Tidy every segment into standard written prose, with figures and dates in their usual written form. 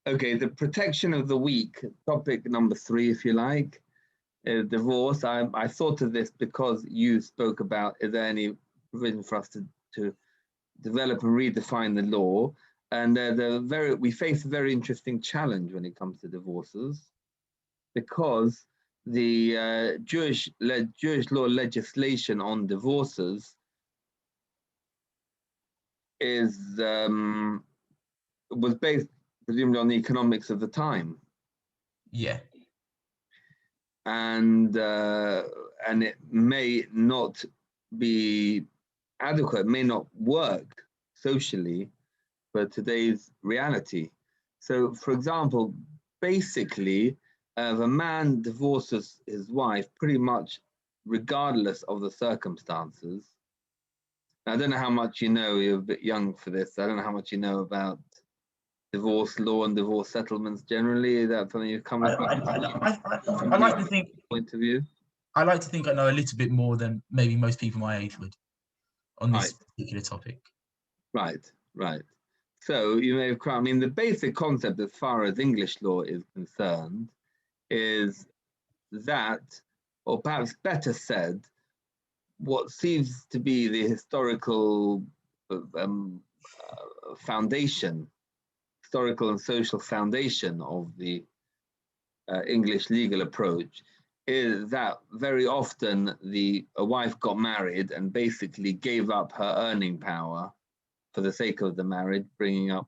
Okay, the protection of the weak, topic number 3, if you like, is divorce. I thought of this because you spoke about, is there any provision for us to develop and redefine the law? And we face a very interesting challenge when it comes to divorces, because the Jewish law legislation on divorces is was based presumably on the economics of the time, Yeah. and it may not be adequate, may not work socially for today's reality. So, for example, basically, if a man divorces his wife, pretty much regardless of the circumstances. I don't know how much you know, you're a bit young for this. I don't know how much you know about divorce law and divorce settlements generally. Is that something you've come across I like to think point of view? I like to think I know a little bit more than maybe most people my age would on this Right, particular topic. right. So you may have, I mean, the basic concept as far as English law is concerned is that, or perhaps better said, what seems to be the historical foundation, historical and social foundation of the English legal approach, is that very often a wife got married and basically gave up her earning power for the sake of the marriage, bringing up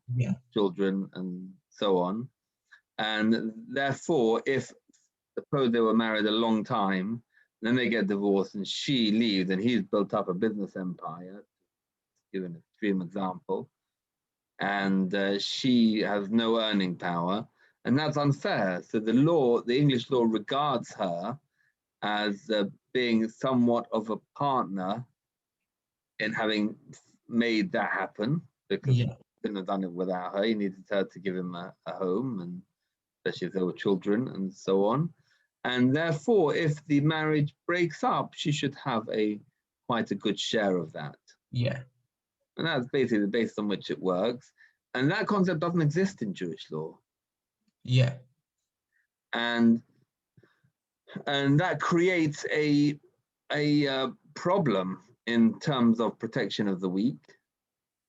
children and so on. And therefore, if suppose they were married a long time, then they get divorced and she leaves and he's built up a business empire, to give an extreme example, and she has no earning power, and that's unfair. So the English law regards her as being somewhat of a partner in having made that happen, because he couldn't have done it without her. He needed her to give him a home, and especially if there were children and so on. And therefore, if the marriage breaks up, she should have quite a good share of that. Yeah. And that's basically the base on which it works. And that concept doesn't exist in Jewish law. Yeah. And that creates a problem in terms of protection of the weak,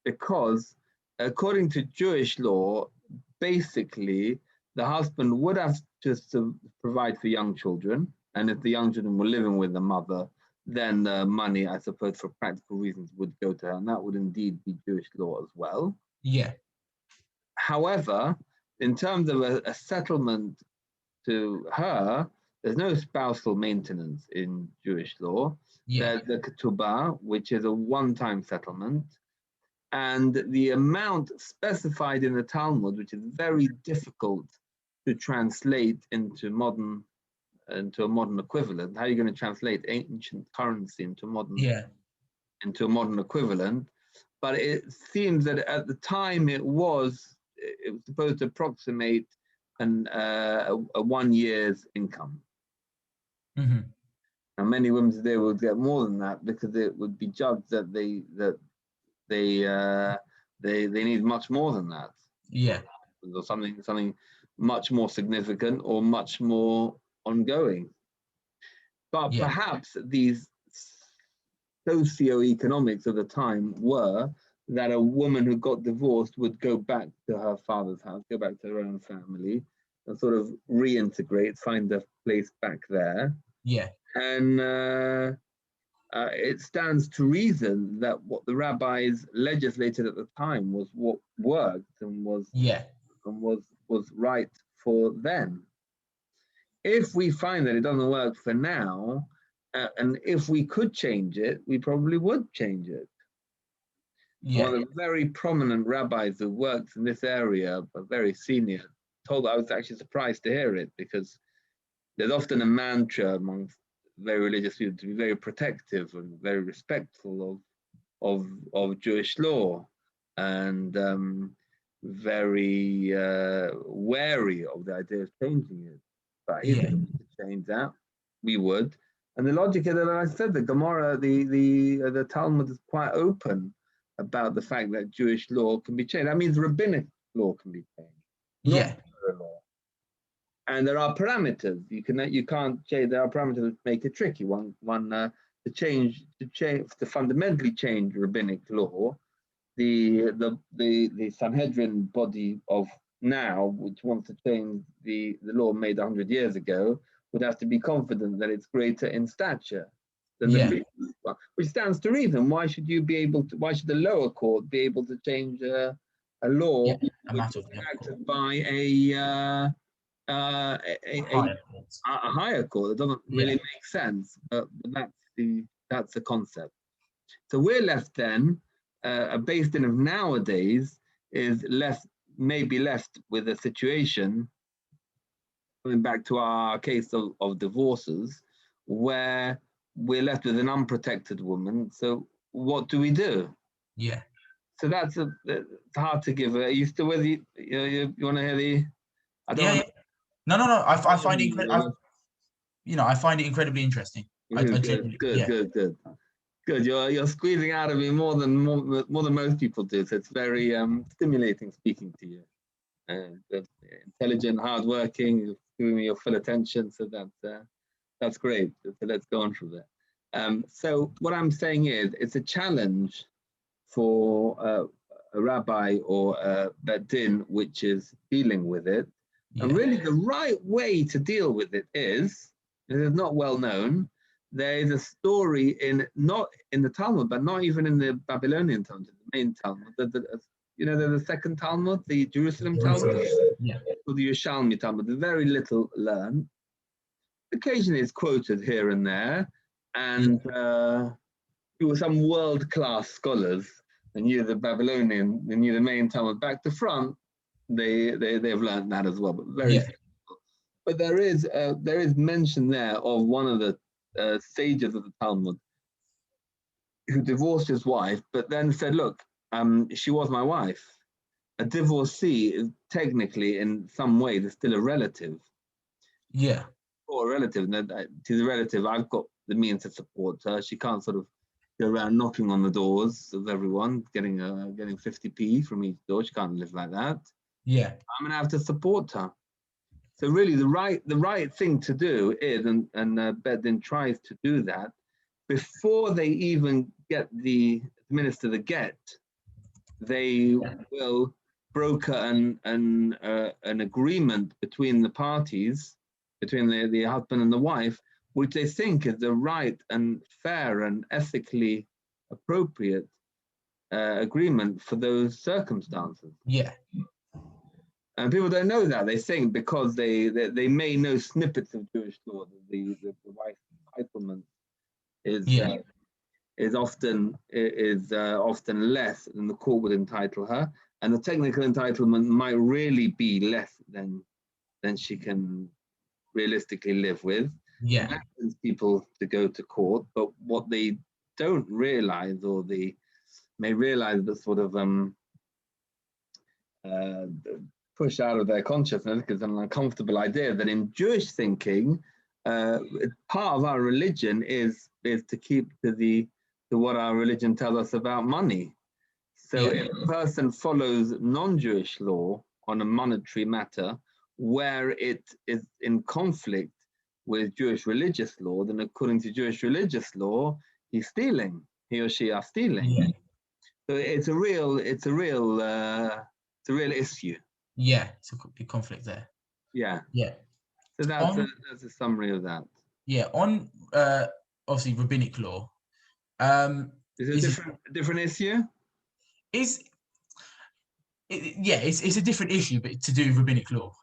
because according to Jewish law, basically the husband would have to provide for young children, and if the young children were living with the mother, then the money, I suppose, for practical reasons, would go to her, and that would indeed be Jewish law as well. Yeah. However, in terms of a settlement to her, there's no spousal maintenance in Jewish law. Yeah. There's the ketubah, which is a one-time settlement, and the amount specified in the Talmud, which is very difficult to translate into a modern equivalent. How are you going to translate ancient currency into a modern equivalent? But it seems that at the time it was supposed to approximate a 1 year's income. Mm-hmm. Now, many women today would get more than that, because it would be judged that they need much more than that. Yeah. Or something much more significant or much more ongoing. But perhaps these socio-economics of the time were that a woman who got divorced would go back to her father's house, go back to her own family, and sort of reintegrate, find a place back there. Yeah. And it stands to reason that what the rabbis legislated at the time was what worked and was right for then. If we find that it doesn't work for now, and if we could change it, we probably would change it. Yeah. One of the very prominent rabbis who works in this area, but very senior, told, I was actually surprised to hear it, because there's often a mantra amongst very religious people to be very protective and very respectful of Jewish law, and very wary of the idea of changing it. But if we could change that, we would. And the logic is that, I said, the Gemara, the Talmud is quite open about the fact that Jewish law can be changed. That means rabbinic law can be changed. not Yeah. law. And there are parameters. You can't change. There are parameters that make it tricky. To fundamentally change rabbinic law, the Sanhedrin body of now, which wants to change the law made 100 years ago, would have to be confident that it's greater in stature than the previous one, which stands to reason. Why should why should the lower court be able to change a law which is enacted by a higher court? It doesn't really make sense, but that's the concept. So we're left then, a Beis Din of nowadays may be left with a situation, going back to our case of divorces, where we're left with an unprotected woman. So what do we do? Yeah. So it's hard to give. Are you still with you? You want to hear the? No. I find it incredible. I find it incredibly interesting. Good. You're squeezing out of me more than most people do. So it's very stimulating speaking to you. Intelligent, hardworking, giving me your full attention. So that's great. So let's go on from there. So what I'm saying is, it's a challenge for a rabbi or a Beit Din which is dealing with it. And really the right way to deal with it is not well known. There is a story not in the Talmud, but not even in the Babylonian Talmud, the main Talmud. The second Talmud, the Jerusalem Talmud, or the Yerushalmi Talmud, very little learned. Occasionally it's quoted here and there, and some world-class scholars, they knew the Babylonian, they knew the main Talmud back to front, they've learned that as well, but very simple. But there is mention there of one of the sages of the Talmud who divorced his wife, but then said, look, she was my wife. A divorcee is technically, in some ways, is still a relative. Yeah. Or a relative. She's a relative. I've got the means to support her. She can't sort of go around knocking on the doors of everyone, getting 50p from each door. She can't live like that. Yeah. I'm gonna have to support her. So really, the right thing to do is, and Beit Din tries to do that before they even administer the get. They will broker an agreement between the parties, between the husband and the wife, which they think is the right and fair and ethically appropriate agreement for those circumstances. Yeah. And people don't know that. They think because they may know snippets of Jewish law, the wife's entitlement is often less than the court would entitle her, and the technical entitlement might really be less than she can realistically live with. Yeah. That leads people to go to court, but what they don't realize, or they may realize, but sort of push out of their consciousness because it's an uncomfortable idea, that in Jewish thinking, part of our religion is to keep to what our religion tells us about money. So if a person follows non-Jewish law on a monetary matter where it is in conflict with Jewish religious law, then according to Jewish religious law, he's stealing. He or she are stealing. Yeah. So it's a real issue. Yeah, it's a big conflict there. Yeah. Yeah. So that's a summary of that. Yeah. On obviously rabbinic law. Is it a different issue? It's a different issue, but to do with rabbinic law.